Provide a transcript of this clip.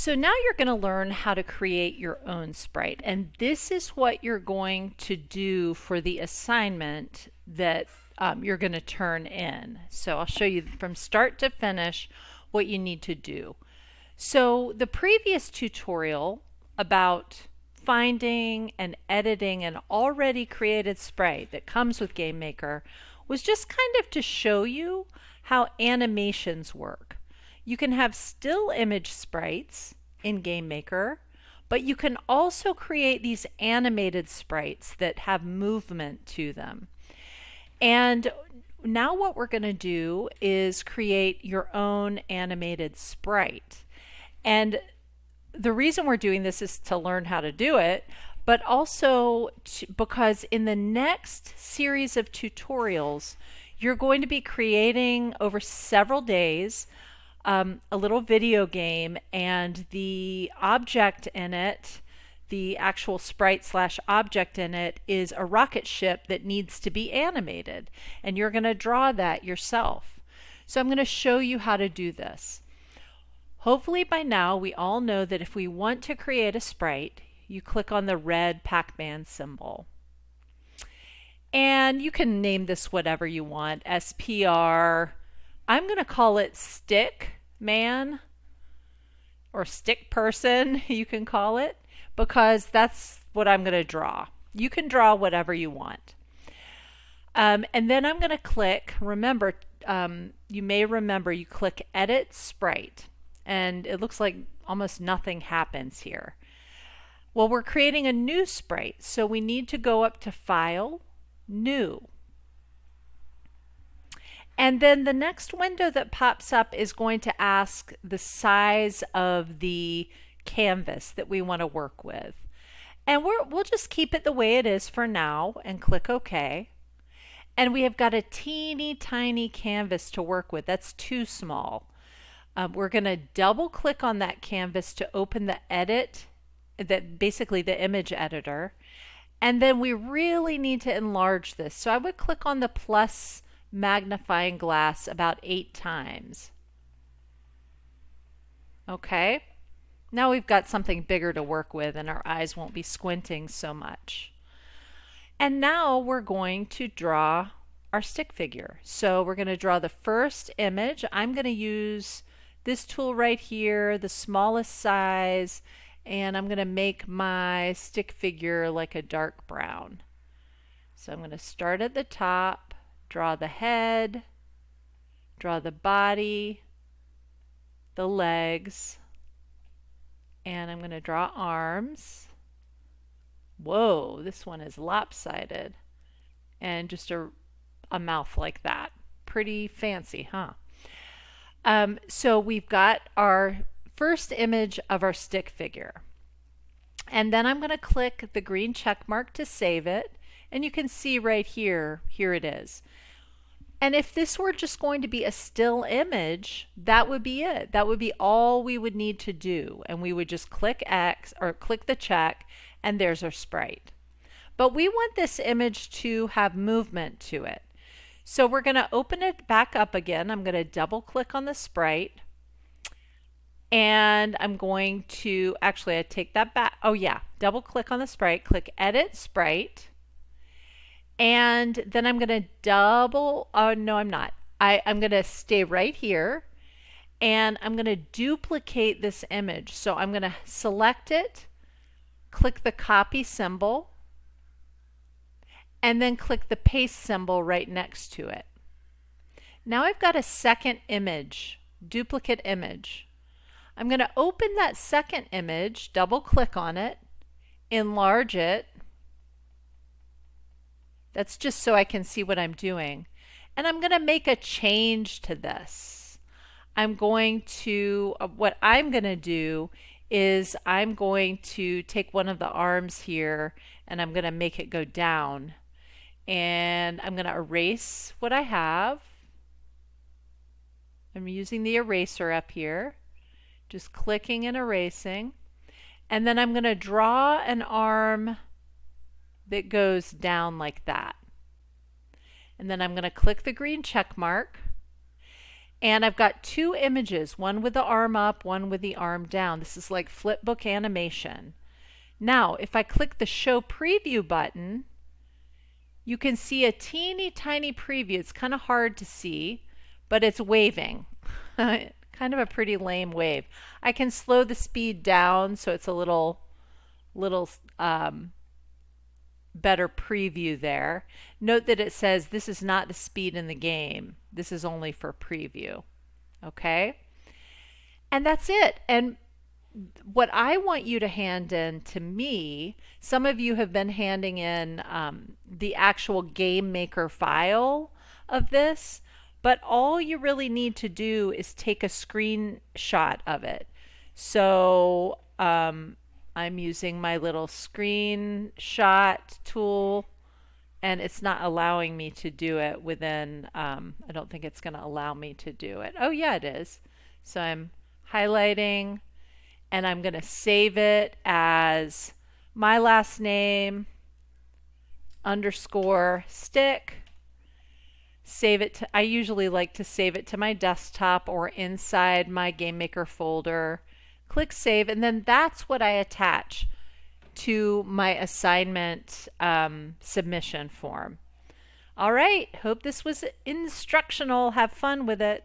So now you're going to learn how to create your own sprite, and this is what you're going to do for the assignment that you're going to turn in. So I'll show you from start to finish what you need to do. So the previous tutorial about finding and editing an already created sprite that comes with GameMaker was just kind of to show you how animations work. You can have still image sprites in GameMaker, but you can also create these animated sprites that have movement to them. And now what we're going to do is create your own animated sprite. And the reason we're doing this is to learn how to do it, but also because in the next series of tutorials, you're going to be creating over several days a little video game, and the object in it, the actual sprite slash object in it, is a rocket ship that needs to be animated, and you're going to draw that yourself. So I'm going to show you how to do this. Hopefully by now we all know that if we want to create a sprite, you click on the red Pac-Man symbol. And you can name this whatever you want, SPR. I'm going to call it Stickman or Stick Person, you can call it, because that's what I'm going to draw. You can draw whatever you want. And then I'm going to click, remember, you may remember you click Edit Sprite, and it looks like almost nothing happens here. Well, we're creating a new sprite, so we need to go up to File, New. And then the next window that pops up is going to ask the size of the canvas that we want to work with. And we'll just keep it the way it is for now and click OK. And we have got a teeny tiny canvas to work with. That's too small. We're going to double click on that canvas to open the edit, basically the image editor. And then we really need to enlarge this. So I would click on the plus magnifying glass about 8 times. Okay, now we've got something bigger to work with and our eyes won't be squinting so much. And now we're going to draw our stick figure. So we're going to draw the first image. I'm going to use this tool right here, the smallest size, and I'm going to make my stick figure like a dark brown. So I'm going to start at the top, draw the head, draw the body, the legs, and I'm going to draw arms. Whoa, this one is lopsided. And just a mouth like that. Pretty fancy, huh? So we've got our first image of our stick figure. And then I'm going to click the green check mark to save it. And you can see right here, here it is. And if this were just going to be a still image, that would be it. That would be all we would need to do. And we would just click X or click the check, and there's our sprite. But we want this image to have movement to it. So we're going to open it back up again. I'm going to double click on the sprite. And I'm going to, actually I take that back. Oh yeah, double click on the sprite, click Edit Sprite. And then I'm going to no, I'm not. I'm going to stay right here and I'm going to duplicate this image. So I'm going to select it, click the copy symbol, and then click the paste symbol right next to it. Now I've got a second image, duplicate image. I'm going to open that second image, double click on it, enlarge it. That's just so I can see what I'm doing. And I'm going to make a change to this. I'm going to, what I'm going to do is I'm going to take one of the arms here and I'm going to make it go down. And I'm going to erase what I have. I'm using the eraser up here, just clicking and erasing. And then I'm going to draw an arm that goes down like that. And then I'm going to click the green check mark. And I've got two images, one with the arm up, one with the arm down. This is like flipbook animation. Now, if I click the Show Preview button, you can see a teeny tiny preview. It's kind of hard to see, but it's waving. Kind of a pretty lame wave. I can slow the speed down so it's a little better preview there. Note that it says this is not the speed in the game. This is only for preview. Okay? And that's it. And what I want you to hand in to me, some of you have been handing in the actual game maker file of this, but all you really need to do is take a screenshot of it. So I'm using my little screenshot tool, and it's not allowing me to do it within, I don't think it's going to allow me to do it. Oh yeah, it is. So I'm highlighting, and I'm going to save it as my last name underscore stick. Save it to, I usually like to save it to my desktop or inside my Game Maker folder. Click save, and then that's what I attach to my assignment submission form. All right, hope this was instructional. Have fun with it.